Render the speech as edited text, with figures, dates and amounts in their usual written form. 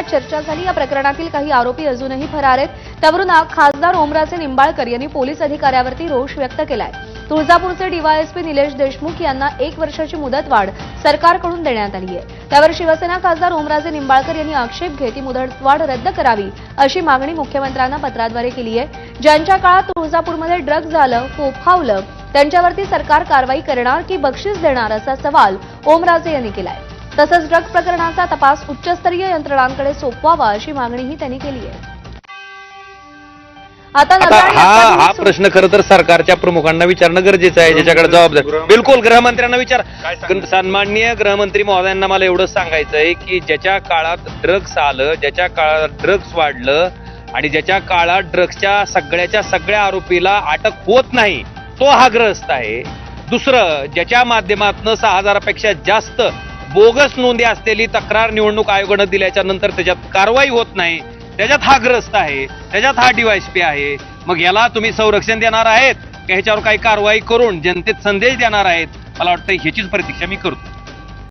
न्यायालयात चर्चा झाली। या प्रकरणातील काही आरोपी अजूनही फरार आहेत। त्यावरून खासदार ओमराजे निंबाळकर यांनी पोलीस अधिकाऱ्यावरती रोष व्यक्त केलाय। तुळजापूरचे डीवायएसपी निलेश देशमुख यांना 1 वर्षाची मुदतवाढ सरकारकडून देण्यात आली आहे। त्यावर शिवसेना खासदार ओमराजे निंबाळकर यांनी आक्षेप घेत ही मुदतवाढ रद्द करावी अशी मागणी मुख्यमंत्र्यांना पत्राद्वारे केली आहे। ज्यांच्या काळात तुळजापूरमध्ये ड्रग्ज झालं, फोफावलं, त्यांच्यावरती सरकार कारवाई करणार की बक्षीस देणार असा सवाल ओमराजे यांनी केलाय। तसंच ड्रग्ज प्रकरणाचा तपास उच्चस्तरीय यंत्रणांकडे सोपवावा अशी मागणीही त्यांनी केली आहे। आता हा प्रश्न खरं तर सरकारच्या प्रमुखांना विचारणं गरजेचं आहे, ज्याच्याकडे जबाबदारी। बिलकुल गृहमंत्र्यांना विचार। सन्माननीय गृहमंत्री महोदयांना मला एवढंच सांगायचं आहे की ज्याच्या काळात ड्रग्स आलं, ज्याच्या काळात ड्रग्स वाढलं आणि ज्याच्या काळात ड्रग्सच्या सगळ्या आरोपीला अटक होत नाही, तो हा ग्रस्त आहे। दुसरं, ज्याच्या माध्यमातून 6000पेक्षा जास्त बोगस नोंदी असलेली तक्रार निवडणूक आयोगानं दिल्याच्या नंतर त्याच्यात कारवाई होत नाही, त्याच्यात हा ग्रस्त आहे, त्याच्यात हा डीवायएसपी आहे। मग याला तुम्ही संरक्षण देणार आहेत का ह्याच्यावर काही कारवाई करून जनतेत संदेश देणार आहेत? मला वाटतं ह्याचीच प्रतीक्षा मी करतो।